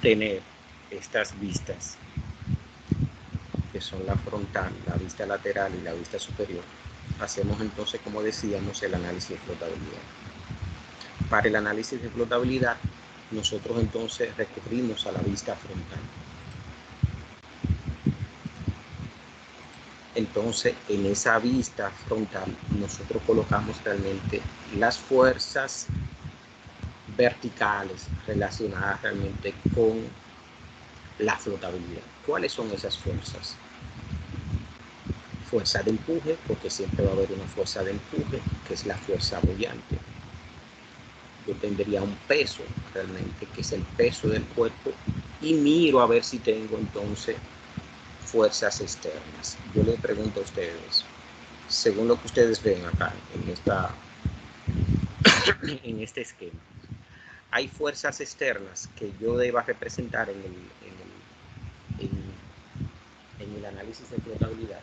tener estas vistas, que son la frontal, la vista lateral y la vista superior, hacemos entonces, como decíamos, el análisis de flotabilidad. Para el análisis de flotabilidad, nosotros entonces recurrimos a la vista frontal. Entonces, en esa vista frontal, nosotros colocamos realmente las fuerzas verticales relacionadas realmente con la flotabilidad. ¿Cuáles son esas fuerzas? Fuerza de empuje, porque siempre va a haber una fuerza de empuje, que es la fuerza bullante. Yo tendría un peso realmente, que es el peso del cuerpo, y miro a ver si tengo entonces fuerzas externas. Yo les pregunto a ustedes, según lo que ustedes ven acá en este esquema, ¿hay fuerzas externas que yo deba representar en el análisis de flotabilidad?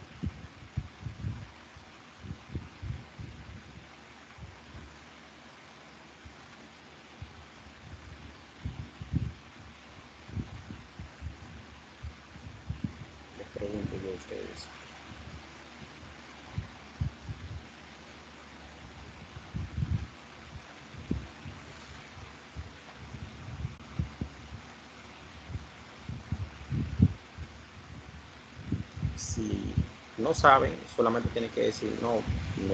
Les pregunto yo a ustedes. Si no saben, solamente tienen que decir no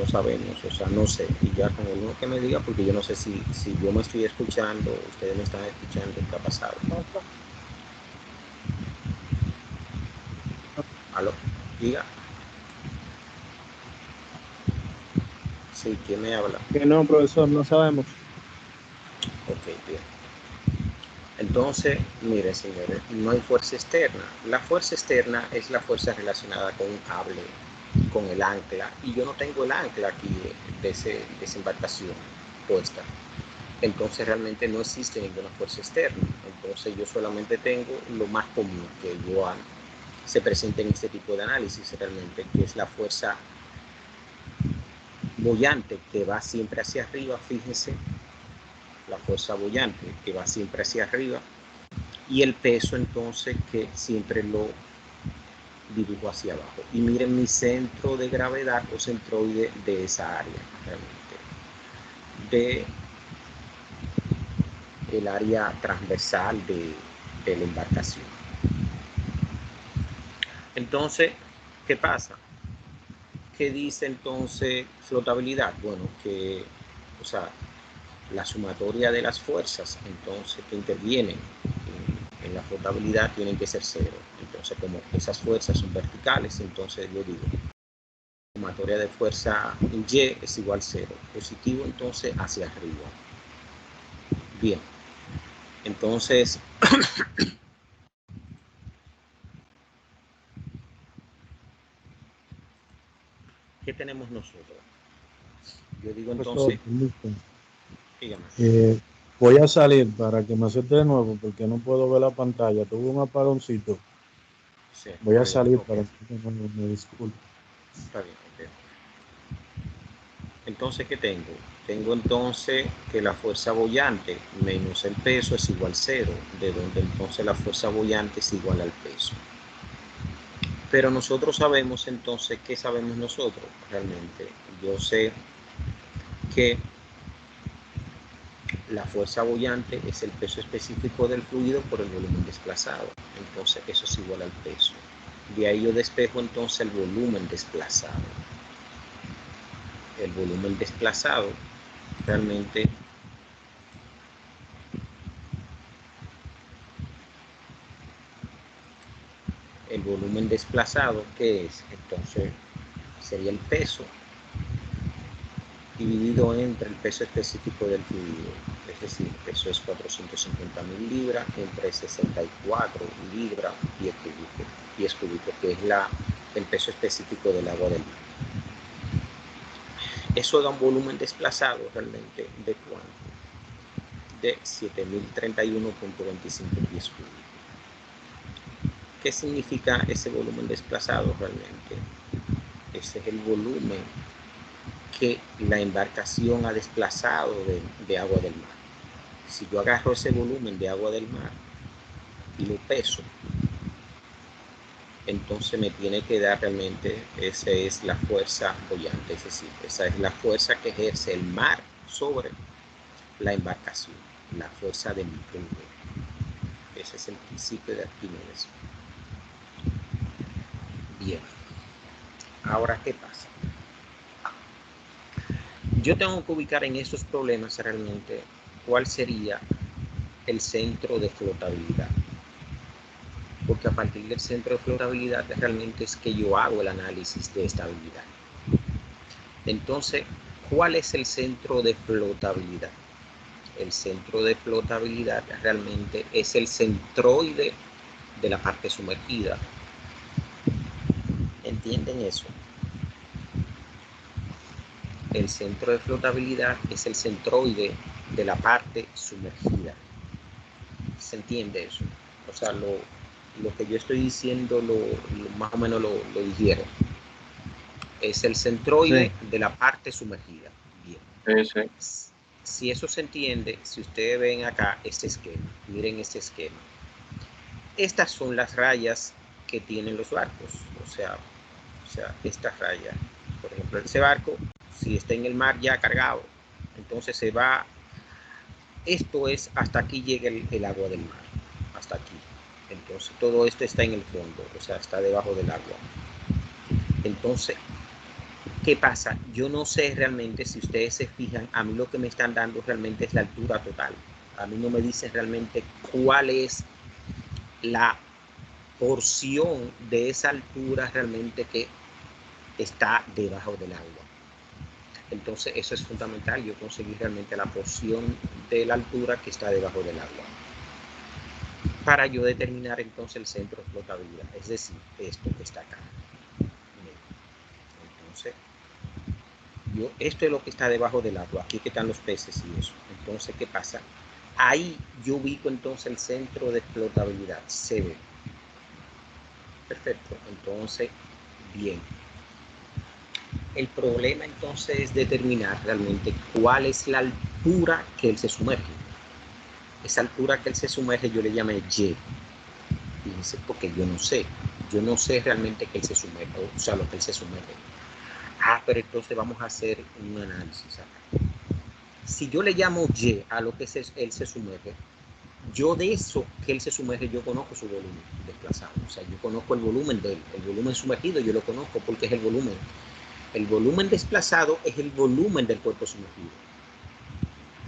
sabemos, o sea, no sé, y ya con el uno que me diga, porque yo no sé si yo me estoy escuchando, ustedes me están escuchando, ¿qué ha pasado? ¿Aló? Diga. Sí, ¿quién me habla? Que no, profesor, no sabemos. Ok, bien. Entonces, mire, señores, no hay fuerza externa. La fuerza externa es la fuerza relacionada con un cable, con el ancla, y yo no tengo el ancla aquí de esa embarcación puesta. Entonces realmente no existe ninguna fuerza externa. Entonces yo solamente tengo lo más común que se presenta en este tipo de análisis realmente, que es la fuerza boyante que va siempre hacia arriba. Fíjense, la fuerza boyante que va siempre hacia arriba, y el peso entonces que siempre lo dibujo hacia abajo. Y miren mi centro de gravedad o centroide de esa área, realmente, el área transversal de la embarcación. Entonces, ¿qué pasa? ¿Qué dice entonces flotabilidad? Bueno, que, o sea, la sumatoria de las fuerzas entonces que intervienen en la flotabilidad tienen que ser cero. Entonces, como esas fuerzas son verticales, entonces yo digo, la sumatoria de fuerza Y es igual a cero. Positivo entonces hacia arriba. Bien. Entonces, ¿qué tenemos nosotros? Yo digo Profesor, entonces, dígame. voy a salir para que me acepte de nuevo porque no puedo ver la pantalla. Tuve un apagoncito. Sí, Voy está a bien, salir ok. para que me disculpe. Está bien, ok. Entonces, ¿qué tengo? Tengo entonces que la fuerza boyante menos el peso es igual a cero, de donde entonces la fuerza boyante es igual al peso. Pero nosotros sabemos entonces, ¿qué sabemos nosotros? Realmente, yo sé que la fuerza boyante es el peso específico del fluido por el volumen desplazado. Entonces, eso es igual al peso. De ahí yo despejo entonces el volumen desplazado. El volumen desplazado realmente el volumen desplazado, ¿qué es? Entonces sería el peso dividido entre el peso específico del fluido, es decir, el peso es 450.000 libras entre 64 libras pies cúbicos, que es el peso específico del agua del mar. Eso da un volumen desplazado realmente de cuánto? De 7.031.25 pies cúbicos. ¿Qué significa ese volumen desplazado realmente? Ese es el volumen que la embarcación ha desplazado de agua del mar. Si yo agarro ese volumen de agua del mar y lo peso, entonces me tiene que dar realmente, esa es la fuerza boyante, es decir, esa es la fuerza que ejerce el mar sobre la embarcación, la fuerza de empujo. Ese es el principio de Arquímedes. Bien, ahora, ¿qué pasa? Yo tengo que ubicar en estos problemas realmente cuál sería el centro de flotabilidad. Porque a partir del centro de flotabilidad realmente es que yo hago el análisis de estabilidad. Entonces, ¿cuál es el centro de flotabilidad? El centro de flotabilidad realmente es el centroide de la parte sumergida. ¿Entienden eso? El centro de flotabilidad es el centroide de la parte sumergida. ¿Se entiende eso? O sea, lo que yo estoy diciendo más o menos lo dijeron. Es el centroide de la parte sumergida. Bien. Si eso se entiende, si ustedes ven acá este esquema, miren este esquema. Estas son las rayas que tienen los barcos. O sea estas rayas. Por ejemplo, ese barco, si está en el mar ya cargado, entonces se va. Esto es hasta aquí llega el agua del mar. Hasta aquí. Entonces todo esto está en el fondo, o sea, está debajo del agua. Entonces, ¿qué pasa? Yo no sé realmente, si ustedes se fijan, a mí lo que me están dando realmente es la altura total. A mí no me dicen realmente cuál es la porción de esa altura realmente que está debajo del agua. Entonces eso es fundamental, yo conseguí realmente la porción de la altura que está debajo del agua, para yo determinar entonces el centro de flotabilidad, es decir, esto que está acá. Entonces, esto es lo que está debajo del agua, aquí que están los peces y eso. Entonces, ¿qué pasa? Ahí yo ubico entonces el centro de flotabilidad, CB. Perfecto, entonces, bien. El problema entonces es determinar realmente cuál es la altura que él se sumerge. Esa altura que él se sumerge yo le llamé Y. Fíjense, porque yo no sé realmente que él se sumerge, o sea, lo que él se sumerge. Pero entonces vamos a hacer un análisis acá. Si yo le llamo Y a lo que él se sumerge, yo de eso que él se sumerge, yo conozco su volumen desplazado. O sea, yo conozco el volumen de él. El volumen sumergido yo lo conozco porque es el volumen. El volumen desplazado es el volumen del cuerpo sumergido.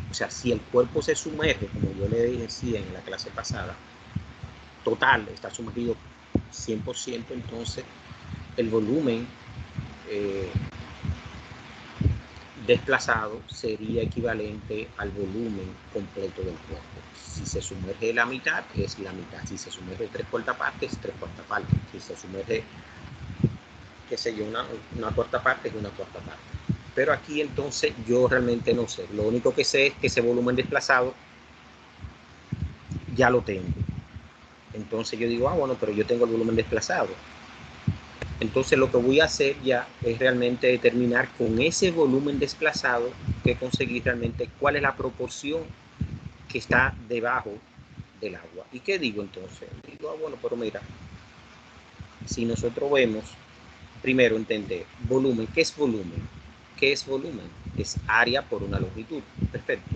O sea, si el cuerpo se sumerge, como yo le decía en la clase pasada, total, está sumergido 100%, entonces el volumen desplazado sería equivalente al volumen completo del cuerpo. Si se sumerge la mitad, es la mitad. Si se sumerge 3/4 partes, es 3/4 partes. Si se sumerge, qué sé yo, una cuarta parte, es una cuarta parte. Pero aquí entonces yo realmente no sé. Lo único que sé es que ese volumen desplazado ya lo tengo. Entonces yo digo, bueno, pero yo tengo el volumen desplazado. Entonces lo que voy a hacer ya es realmente determinar con ese volumen desplazado que conseguir realmente cuál es la proporción que está debajo del agua. ¿Y qué digo entonces? Digo, bueno, pero mira, si nosotros vemos, primero entender volumen. ¿Qué es volumen? ¿Qué es volumen? Es área por una longitud. Perfecto.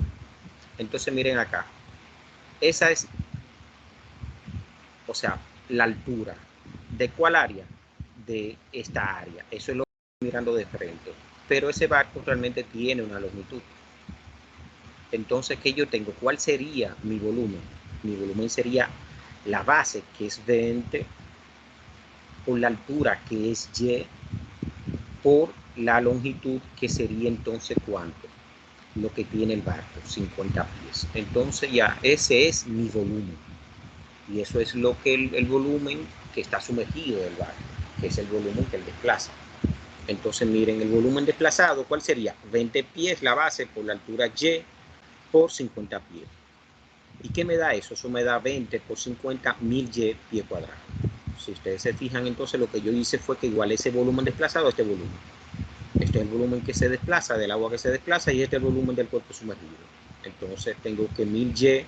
Entonces miren acá. Esa es, o sea, la altura. ¿De cuál área? De esta área. Eso es lo que estoy mirando de frente. Pero ese barco realmente tiene una longitud. Entonces, ¿qué yo tengo? ¿Cuál sería mi volumen? Mi volumen sería la base, que es 20, por la altura, que es Y, por la longitud, que sería entonces ¿cuánto? Lo que tiene el barco, 50 pies. Entonces ya ese es mi volumen. Y eso es lo que el volumen que está sumergido del barco, que es el volumen que él desplaza. Entonces miren, el volumen desplazado, ¿cuál sería? 20 pies la base por la altura Y por 50 pies. ¿Y qué me da eso? Eso me da 20 por 50, 1000 Y pie cuadrado. Si ustedes se fijan, entonces lo que yo hice fue que igualé ese volumen desplazado a este volumen. Este es el volumen que se desplaza, del agua que se desplaza, y este es el volumen del cuerpo sumergido. Entonces tengo que 1000 Y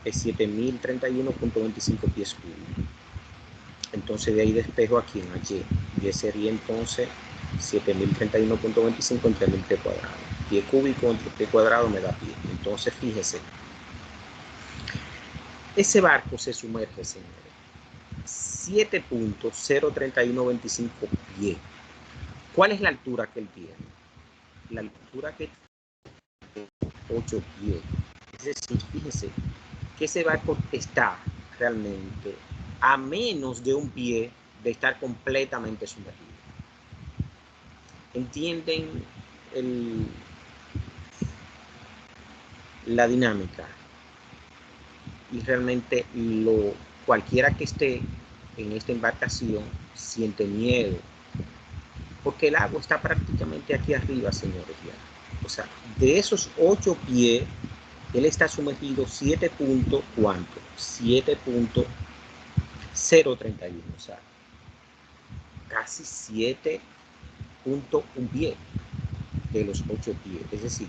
es 7.031.25 pies cúbicos. Entonces de ahí despejo aquí en Y. Y sería entonces 7.031.25 entre 1.000 pies cuadrados. Pie cúbico entre pie cuadrado me da pie. Entonces fíjese, ese barco se sumerge, señores, 7.03125 pies. ¿Cuál es la altura que él tiene? La altura que tiene 8 pies. Es decir, fíjense que ese barco está realmente a menos de un pie de estar completamente sumergido. ¿Entienden la dinámica? Y realmente cualquiera que esté en esta embarcación siente miedo, porque el agua está prácticamente aquí arriba, señores. Ya. O sea, de esos 8 pies, él está sumergido 7.031, o sea, casi 7.1 pie de los 8 pies. Es decir,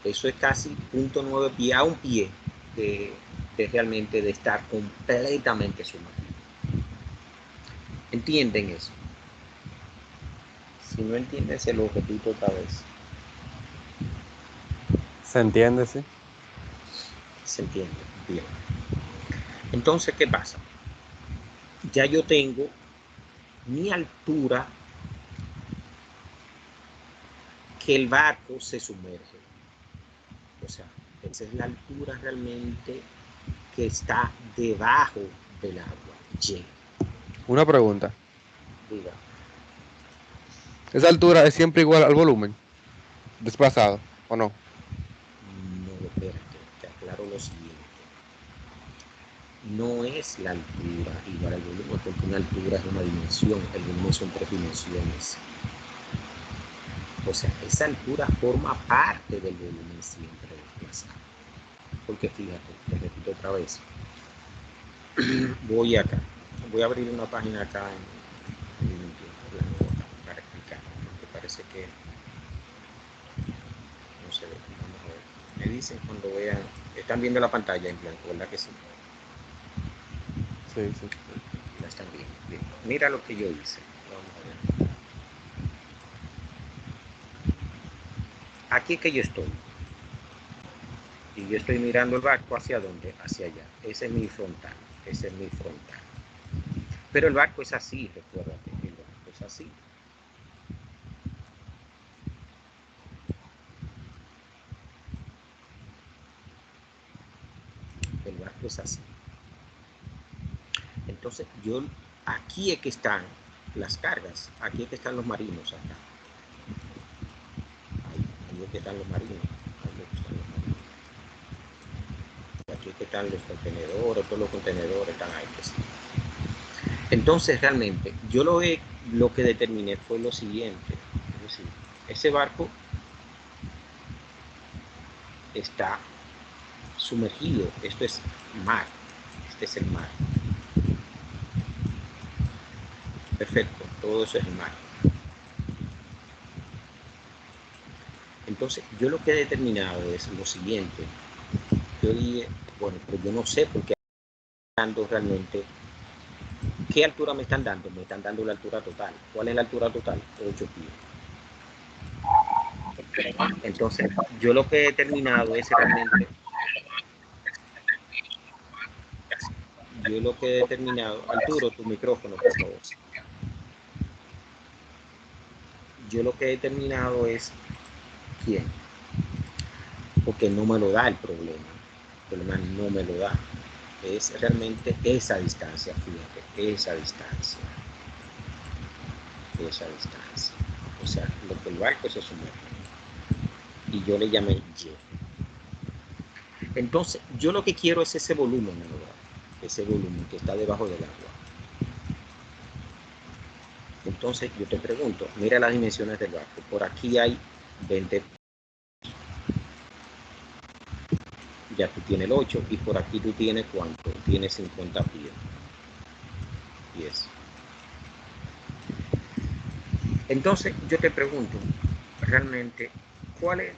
eso es casi 0.9 pie a un pie de realmente de estar completamente sumergido. ¿Entienden eso? Si no entienden, se lo repito otra vez. ¿Se entiende, sí? Se entiende. Bien. Entonces, ¿qué pasa? Ya yo tengo mi altura que el barco se sumerge. O sea, esa es la altura realmente que está debajo del agua. Y. Una pregunta. Diga. ¿Esa altura es siempre igual al volumen desplazado o no? No, espérate, te aclaro lo siguiente. No es la altura igual al volumen, porque una altura es una dimensión, el volumen son 3 dimensiones. O sea, esa altura forma parte del volumen siempre desplazado. Porque fíjate, te repito otra vez. Voy acá, voy a abrir una página acá en la nota para explicar, porque parece que no se ve. Vamos a ver. Me dicen cuando vean, están viendo la pantalla en blanco, ¿verdad que sí? Sí, sí. La están viendo. Bien. Mira lo que yo hice. Vamos a ver. Aquí es que yo estoy. Y yo estoy mirando el barco hacia dónde, hacia allá. Ese es mi frontal. Ese es mi frontal. Pero el barco es así, recuérdate. El barco es así. El barco es así. Entonces, aquí es que están las cargas. Aquí es que están los marinos acá. Ahí es que están los marinos. Ahí es que están los marinos. Aquí es que están los contenedores, todos los contenedores están ahí. Que sí. Entonces, realmente, yo lo que determiné fue lo siguiente. Es decir, ese barco está sumergido. Esto es mar. Este es el mar. Perfecto. Todo eso es el mar. Entonces, yo lo que he determinado es lo siguiente. Yo dije, bueno, pero yo no sé por qué dando realmente. ¿Qué altura me están dando? Me están dando la altura total. ¿Cuál es la altura total? 8 pies. Entonces, yo lo que he determinado es realmente. Yo lo que he determinado. Arturo, tu micrófono, por favor. Yo lo que he determinado es quién. Porque no me lo da el problema. El problema no me lo da. Es realmente esa distancia, fíjate, esa distancia. O sea, lo que el barco se sumerge. Y yo le llamé Y. Entonces, yo lo que quiero es ese volumen, ¿verdad? Ese volumen que está debajo del agua. Entonces, yo te pregunto, mira las dimensiones del barco. Por aquí hay 20. Ya tú tienes el 8 y por aquí tú tienes ¿cuánto? Tienes 50 pies. 10. Entonces, yo te pregunto, realmente, ¿cuál es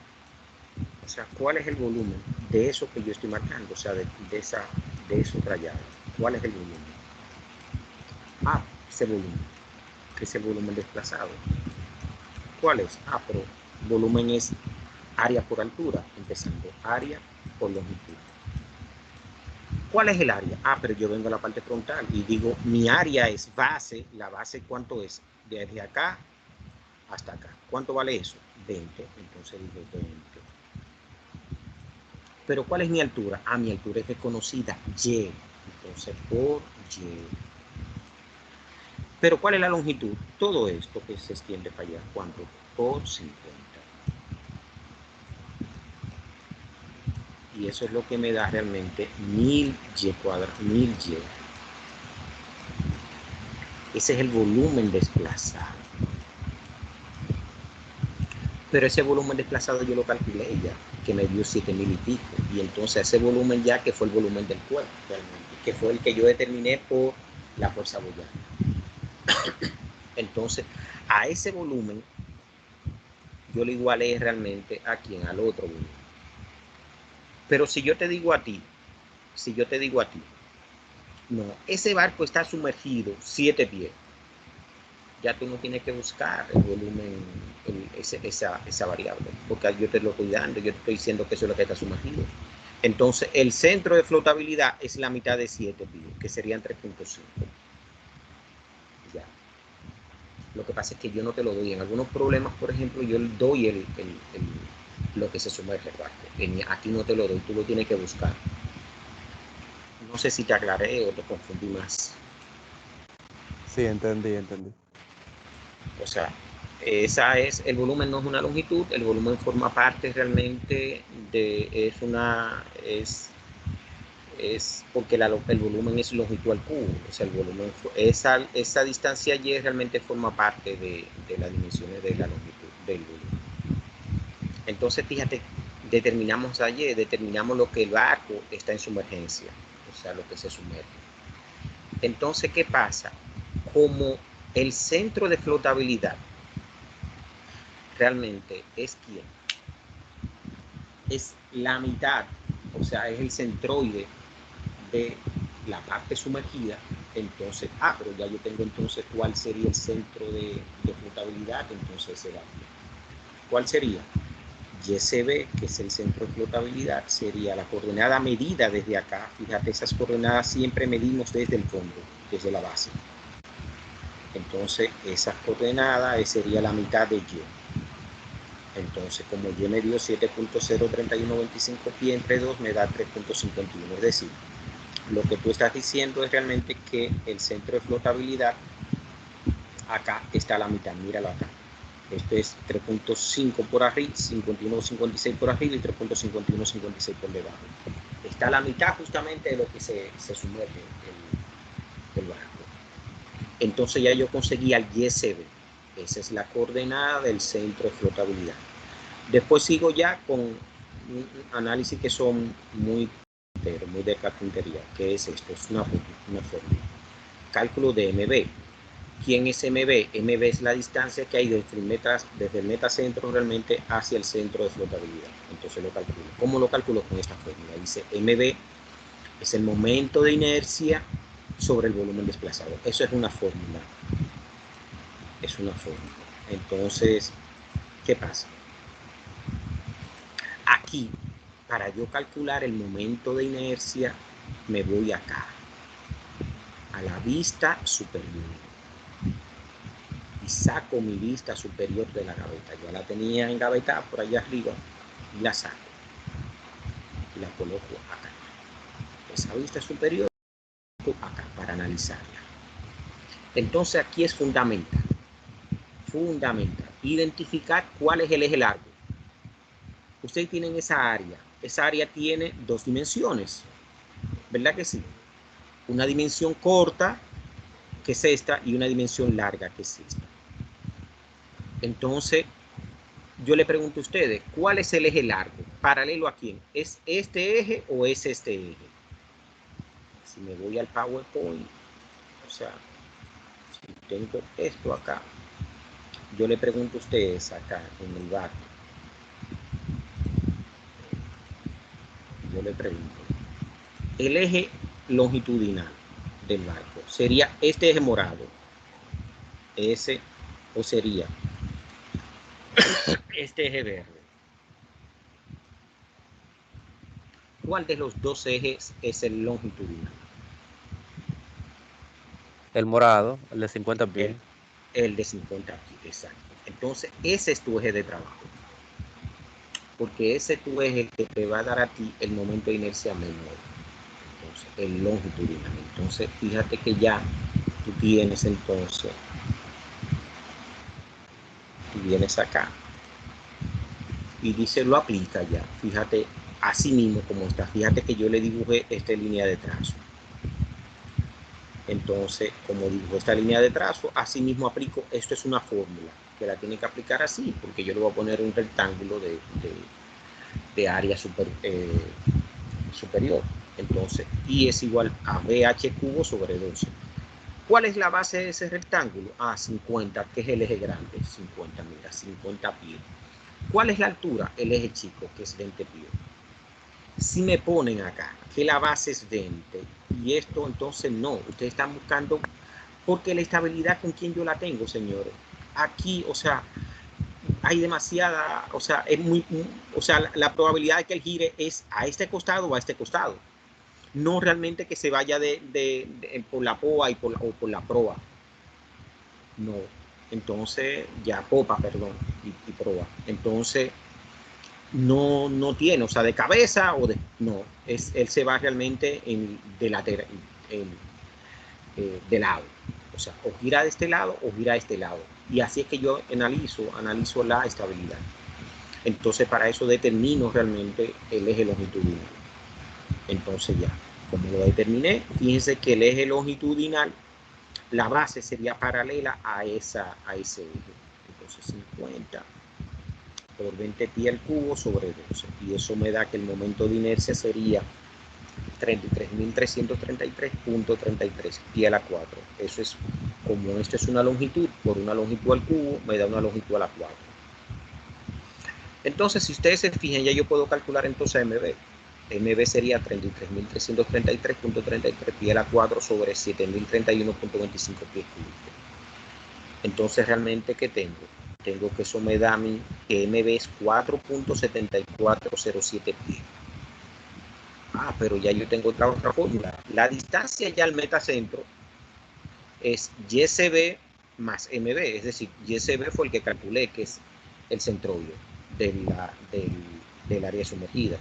el volumen de eso que yo estoy marcando, o sea, de esos rayados. ¿Cuál es el volumen? Ah, ese volumen. Es el volumen desplazado. ¿Cuál es? Ah, pero volumen es área por altura, empezando área por longitud. ¿Cuál es el área? Ah, pero yo vengo a la parte frontal y digo, mi área es base. ¿La base cuánto es? Desde acá hasta acá. ¿Cuánto vale eso? 20. Entonces digo 20. Pero ¿cuál es mi altura? Ah, mi altura es desconocida, Y. Entonces por Y. Pero ¿cuál es la longitud? Todo esto que se extiende para allá, ¿cuánto? Por 50. Y eso es lo que me da realmente 1000Y cuadrado, 1000Y. Ese es el volumen desplazado. Pero ese volumen desplazado yo lo calculé ya, que me dio 7000 y pico. Y entonces ese volumen ya que fue el volumen del cuerpo, realmente, que fue el que yo determiné por la fuerza boyana. Entonces, a ese volumen yo le igualé realmente a quien, al otro volumen. Pero si yo te digo a ti, no, ese barco está sumergido 7 pies, ya tú no tienes que buscar el volumen, esa variable, porque yo te lo estoy dando, yo te estoy diciendo que eso es lo que está sumergido. Entonces, el centro de flotabilidad es la mitad de 7 pies, que serían 3.5. Ya. Lo que pasa es que yo no te lo doy. En algunos problemas, por ejemplo, yo doy lo que se sumerge el barco. Aquí no te lo doy, tú lo tienes que buscar. No sé si te aclaré o te confundí más. Sí, entendí. O sea, el volumen no es una longitud, el volumen forma parte realmente es porque el volumen es longitud al cubo, o sea, el volumen, esa distancia Y realmente forma parte de las dimensiones de la longitud del volumen. Entonces, fíjate, determinamos lo que el barco está en sumergencia, o sea, lo que se sumerge. Entonces, ¿qué pasa? Como el centro de flotabilidad realmente es quién, es la mitad, o sea, es el centroide de la parte sumergida. Entonces, pero ya yo tengo entonces cuál sería el centro de flotabilidad, entonces será, ¿cuál sería? YCB, que es el centro de flotabilidad, sería la coordenada medida desde acá. Fíjate, esas coordenadas siempre medimos desde el fondo, desde la base. Entonces, esas coordenadas sería la mitad de Y. Entonces, como Y me dio 7.03125 pi entre 2, me da 3.51. Es decir, lo que tú estás diciendo es realmente que el centro de flotabilidad, acá está a la mitad, míralo acá. Esto es 3.5 por arriba, 51.56 por arriba y 3.51.56 por debajo. Está a la mitad justamente de lo que se sumerge el barco. Entonces ya yo conseguí al YCB. Esa es la coordenada del centro de flotabilidad. Después sigo ya con análisis que son muy de carpintería. ¿Qué es esto? Es una fórmula. Cálculo de MB. ¿Quién es MB? MB es la distancia que hay desde el metacentro realmente hacia el centro de flotabilidad. Entonces lo calculo. ¿Cómo lo calculo? Con esta fórmula. Dice MB es el momento de inercia sobre el volumen desplazado. Eso es una fórmula. Es una fórmula. Entonces, ¿qué pasa? Aquí, para yo calcular el momento de inercia, me voy acá, a la vista superior. Y saco mi vista superior de la gaveta. Yo la tenía engavetada por allá arriba y la saco. Y la coloco acá. Esa vista superior acá para analizarla. Entonces aquí es fundamental identificar cuál es el eje largo. Ustedes tienen esa área tiene dos dimensiones, ¿verdad que sí? Una dimensión corta, que es esta, y una dimensión larga, que es esta. Entonces, yo le pregunto a ustedes, ¿cuál es el eje largo? ¿Paralelo a quién? ¿Es este eje o es este eje? Si me voy al PowerPoint, o sea, si tengo esto acá, yo le pregunto a ustedes acá en el barco, cuando le pregunto, el eje longitudinal del barco sería este eje morado, ese, o sería este eje verde. ¿Cuál de los dos ejes es el longitudinal? El morado, el de 50 pies. El de 50 pies, exacto. Entonces, ese es tu eje de trabajo. Porque ese es tu eje que te va a dar a ti el momento de inercia menor. Entonces, el longitudinal. Entonces, fíjate que ya tú tienes entonces, tú vienes acá y dice, lo aplica ya. Fíjate, así mismo como está. Fíjate que yo le dibujé esta línea de trazo. Entonces, como dibujo esta línea de trazo, así mismo aplico. Esto es una fórmula que la tiene que aplicar así, porque yo le voy a poner un rectángulo de área superior. Entonces, I es igual a BH cubo sobre 12. ¿Cuál es la base de ese rectángulo? 50, que es el eje grande. 50, mira, 50 pies. ¿Cuál es la altura? El eje chico, que es 20 pies. Si me ponen acá que la base es 20 y esto, entonces no. Ustedes están buscando, porque la estabilidad con quién yo la tengo, señores. Aquí, o sea, hay demasiada, o sea, es muy, o sea, la probabilidad de que él gire es a este costado o a este costado. No realmente que se vaya por la poa o por la proa. No. Entonces, ya popa, perdón, y proa. Entonces, no tiene, o sea, de cabeza o de... No, él se va realmente de lado. O sea, o gira de este lado o gira de este lado. Y así es que yo analizo la estabilidad. Entonces, para eso determino realmente el eje longitudinal. Entonces ya, como lo determiné, fíjense que el eje longitudinal, la base sería paralela a ese eje. Entonces 50 por 20 pi al cubo sobre 12. Y eso me da que el momento de inercia sería 33.333.33 pi a la 4. Eso es, como esto es una longitud, por una longitud al cubo, me da una longitud a la 4. Entonces, si ustedes se fijan, ya yo puedo calcular entonces MB. MB sería 33.333.33 pi a la 4 sobre 7.031.25 pies cúbicos. Entonces, realmente, ¿qué tengo? Tengo que eso me da a mí que MB es 4.7407 pies. Pero ya yo tengo otra fórmula. La distancia ya al metacentro es YCB más MB, es decir, YCB fue el que calculé, que es el centroide del área sumergida.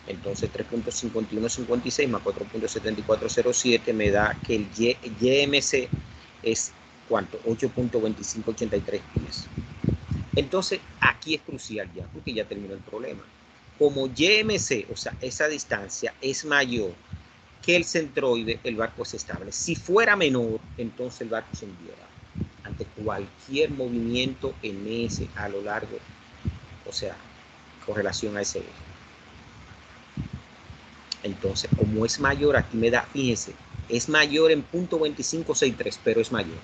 Entonces 3.5156 más 4.7407 me da que el YMC es ¿cuánto? 8.2583 pies. Entonces aquí es crucial ya, porque ya terminó el problema. Como YMC, o sea, esa distancia es mayor que el centroide, el barco es estable. Si fuera menor, entonces el barco se hundiera ante cualquier movimiento en ese a lo largo, o sea, con relación a ese eje. Entonces, como es mayor, aquí me da, fíjense, es mayor en 0.2563, pero es mayor.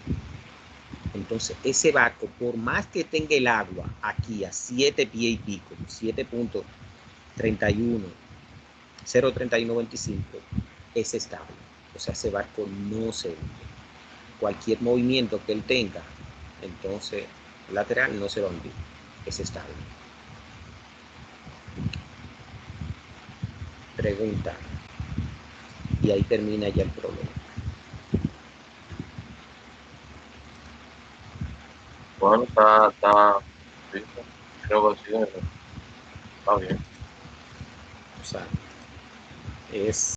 Entonces, ese barco, por más que tenga el agua aquí a 7 pies y pico, 7.31, 0.3125, es estable. O sea, ese barco no se hunde. Cualquier movimiento que él tenga, entonces, lateral no se va a hundir. Es estable. Pregunta. Y ahí termina ya el problema. Bueno, está listo. Creo que sí, está bien. O sea, es